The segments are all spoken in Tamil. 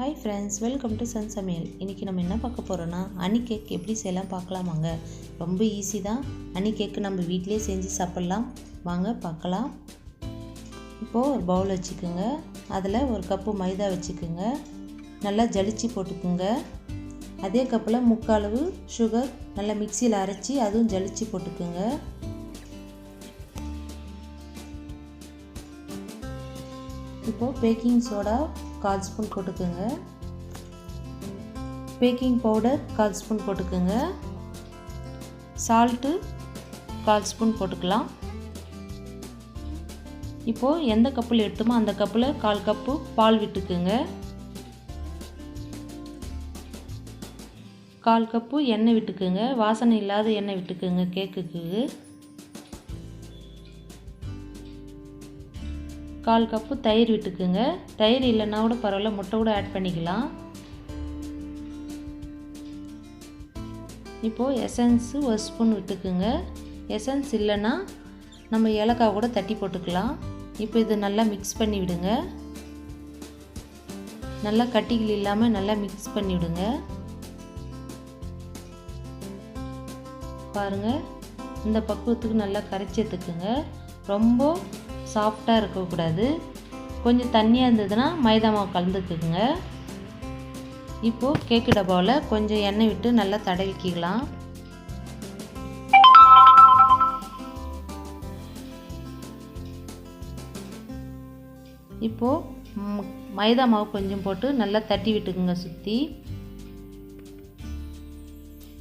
Hi friends, welcome to Sun Samayal. இன்றைக்கி நம்ம என்ன பார்க்க போகிறோன்னா ஹனி கேக் எப்படி செய்யலாம் பார்க்கலாமாங்க. ரொம்ப ஈஸி தான். ஹனி கேக்கு நம்ம வீட்டிலே செஞ்சு சாப்பிட்லாம். வாங்க பார்க்கலாம். இப்போது ஒரு பவுல் வச்சுக்கோங்க. அதில் ஒரு கப்பு மைதா வச்சுக்கோங்க. நல்லா ஜலிச்சு போட்டுக்குங்க. அதே கப்பில் 3/4 அளவு சுகர் நல்லா மிக்சியில் அரைச்சி அதுவும் ஜலிச்சு போட்டுக்குங்க. இப்போது பேக்கிங் சோடா 1/4 ஸ்பூன் போட்டுக்கோங்க. பேக்கிங் பவுடர் 1/4 ஸ்பூன் போட்டுக்கோங்க. சால்ட்டு 1/4 ஸ்பூன் போட்டுக்கலாம். இப்போது எந்த கப்பில் எடுத்தோமோ அந்த கப்பில் 1/4 கப்பு பால் விட்டுக்குங்க. 1/4 கப்பு எண்ணெய் விட்டுக்குங்க. வாசனை இல்லாத எண்ணெய் விட்டுக்குங்க கேக்குக்கு. 1/4 கப்பு தயிர் விட்டுக்குங்க. தயிர் இல்லைன்னா கூட பரவாயில்ல, முட்டை கூட ஆட் பண்ணிக்கலாம். இப்போது எசன்ஸு 1 ஸ்பூன் விட்டுக்குங்க. எசன்ஸ் இல்லைன்னா நம்ம ஏலக்காய் கூட தட்டி போட்டுக்கலாம். இப்போ இது நல்லா மிக்ஸ் பண்ணி விடுங்க. நல்லா கட்டிகள் இல்லாமல் நல்லா மிக்ஸ் பண்ணி விடுங்க. பாருங்கள், இந்த பக்குவத்துக்கு நல்லா கரைச்சி எடுத்துக்குங்க. ரொம்ப சாஃப்டாக இருக்கக்கூடாது. கொஞ்சம் தண்ணியாக இருந்ததுன்னா மைதா மாவு கலந்துக்குங்க. இப்போது கேக்கு டப்பாவில் கொஞ்சம் எண்ணெய் விட்டு நல்லா தடவிக்கலாம். இப்போது மைதா மாவு கொஞ்சம் போட்டு நல்லா தட்டி விட்டுக்குங்க. சுற்றி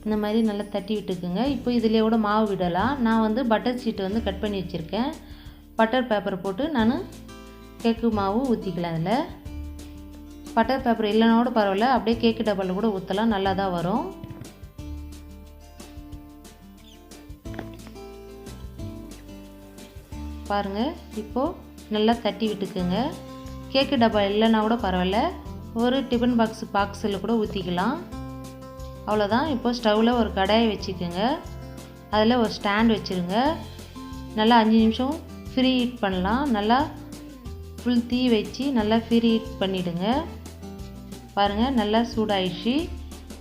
இந்த மாதிரி நல்லா தட்டி விட்டுக்குங்க. இப்போ இதிலே கூட மாவு விடலாம். நான் பட்டர் ஷீட் கட் பண்ணி வச்சுருக்கேன். பட்டர் பேப்பரை போட்டு நான் கேக்கு மாவு ஊற்றிக்கலாம். அதில் பட்டர் பேப்பர் இல்லைனா கூட பரவாயில்ல, அப்படியே கேக்கு டப்பாவில் கூட ஊற்றலாம், நல்லா தான் வரும். பாருங்கள், இப்போது நல்லா தட்டி விட்டுக்குங்க. கேக்கு டப்பா இல்லைனா கூட பரவாயில்ல, ஒரு டிஃபன் பாக்ஸில் கூட ஊற்றிக்கலாம். அவ்வளோதான். இப்போது ஸ்டவ்வில் ஒரு கடாயை வச்சுக்கோங்க. அதில் ஒரு ஸ்டாண்ட் வச்சுருங்க. நல்லா 5 நிமிஷம் ஃப்ரீ ஹீட் பண்ணலாம். நல்லா ஃபுல் தீ வச்சு நல்லா ஃப்ரீ ஹீட் பண்ணிவிடுங்க. பாருங்கள், நல்லா சூடாயிடுச்சு.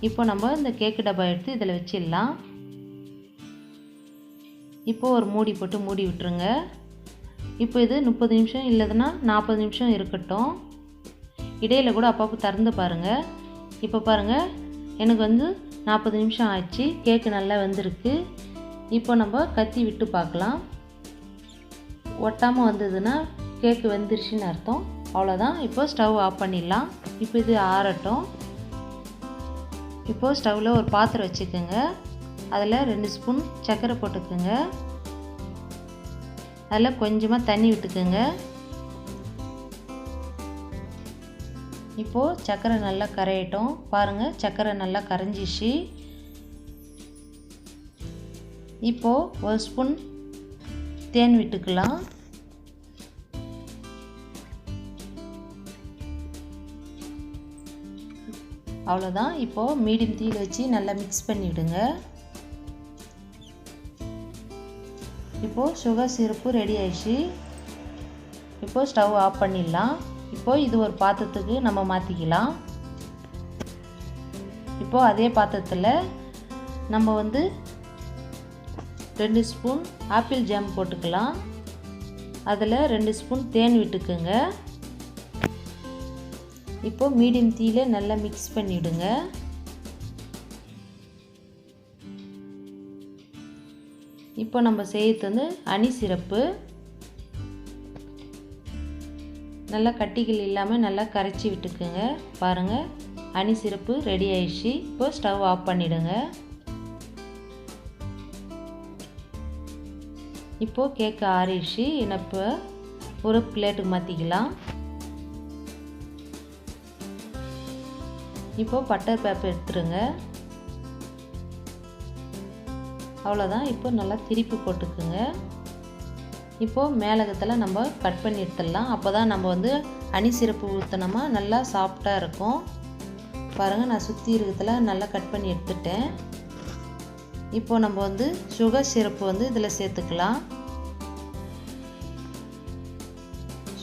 இப்போ நம்ம இந்த கேக்கு டப்பா எடுத்து இதில் வச்சிடலாம். இப்போது ஒரு மூடி போட்டு மூடி விட்டுருங்க. இப்போ இது 30 நிமிஷம் இல்லைன்னா 40 நிமிஷம் இருக்கட்டும். இடையில் கூட அப்பப்போ திறந்து பாருங்கள். இப்போ பாருங்கள், எனக்கு 40 நிமிஷம் ஆச்சு. கேக்கு நல்லா வெந்திருக்கு. இப்போ நம்ம கத்தி விட்டு பார்க்கலாம். ஒட்டாமல் வந்ததுன்னா கேக்கு வெந்துருச்சுன்னு அர்த்தம். அவ்வளோதான். இப்போ ஸ்டவ் ஆஃப் பண்ணிடலாம். இப்போ இது ஆறட்டும். இப்போது ஸ்டவ்வில் ஒரு பாத்திரம் வச்சுக்கோங்க. அதில் 2 ஸ்பூன் சர்க்கரை போட்டுக்கோங்க. அதில் கொஞ்சமாக தண்ணி விட்டுக்குங்க. இப்போது சர்க்கரை நல்லா கரையட்டும். பாருங்கள், சர்க்கரை நல்லா கரைஞ்சிச்சு. இப்போது 1 ஸ்பூன் தேன் விட்டுக்கலாம். அவ்வளோதான். இப்போது மீடியம் தீயில் வச்சு நல்லா மிக்ஸ் பண்ணிவிடுங்க. இப்போது சுகர் சிரப்பு ரெடி ஆயிடுச்சு. இப்போது ஸ்டவ் ஆஃப் பண்ணிடலாம். இப்போது இது ஒரு பாத்திரத்துக்கு நம்ம மாற்றிக்கலாம். இப்போது அதே பாத்திரத்தில் நம்ம 2 ஸ்பூன் ஆப்பிள் ஜாம் போட்டுக்கலாம். அதில் 2 ஸ்பூன் தேன் விட்டுக்குங்க. இப்போது மீடியம் தீயில் நல்லா மிக்ஸ் பண்ணிவிடுங்க. இப்போ நம்ம செய்யறது ஹனி சிரப்பு. நல்லா கட்டிகள் இல்லாமல் நல்லா கரைச்சி விட்டுக்குங்க. பாருங்கள், ஹனி சிரப்பு ரெடி ஆயிடுச்சு. இப்போ ஸ்டவ் ஆஃப் பண்ணிவிடுங்க. இப்போது கேக்கு ஆறிடுச்சு. இப்போ ஒரு பிளேட்டுக்கு மாற்றிக்கலாம். இப்போது பட்டர் பேப்பர் எடுத்துருங்க. அவ்வளோதான். இப்போ நல்லா திருப்பி போட்டுக்குங்க. இப்போது மேலகத்தில் நம்ம கட் பண்ணி எடுத்துடலாம். அப்போ தான் நம்ம ஹனி சிரப்பு ஊற்றினோமா நல்லா சாஃப்டாக இருக்கும். பாருங்கள், நான் சுற்றி இருக்கிறதுல நல்லா கட் பண்ணி எடுத்துட்டேன். இப்போது நம்ம சுகர் சிரப்பு இதில் சேர்த்துக்கலாம்.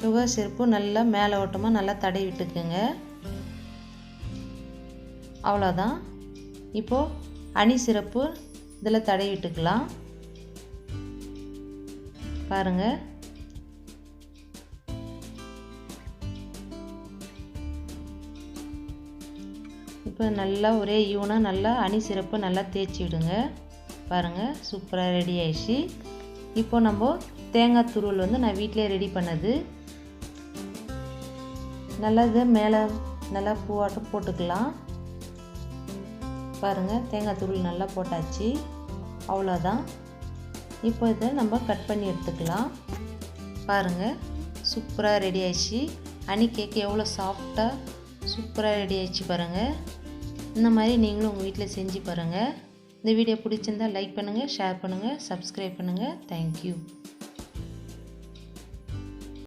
சுகர் சிரப்பு நல்லா மேலே ஓட்டமாக நல்லா தடவி விட்டுக்குங்க. அவ்வளோதான். இப்போது ஹனி சிரப்பு இதில் தடவி விட்டுக்கலாம். பாருங்கள், இப்போ நல்லா ஒரே ஈவனாக நல்லா ஹனி சிரப்பு நல்லா தேய்ச்சி விடுங்க. பாருங்கள், சூப்பராக ரெடி ஆயிடுச்சு. இப்போ நம்ம தேங்காய் துருவல் வந்து நான் வீட்டிலே ரெடி பண்ணது. நல்லா இதை மேலே நல்லா பூவாட்டம் போட்டுக்கலாம். பாருங்கள், தேங்காய் துருவல் நல்லா போட்டாச்சு. அவ்வளோதான். இப்போ இதை நம்ம கட் பண்ணி எடுத்துக்கலாம். பாருங்கள், சூப்பராக ரெடி ஆயிடுச்சு. ஹனி கேக் எவ்வளோ சாஃப்டாக சூப்பராக ரெடி ஆயிடுச்சு பாருங்கள். இந்த மாதிரி நீங்களும் உங்கள் வீட்டில் செஞ்சு பாருங்கள். இந்த வீடியோ பிடிச்சிருந்தால் லைக் பண்ணுங்கள், ஷேர் பண்ணுங்கள், சப்ஸ்கிரைப் பண்ணுங்கள். தேங்க்யூ.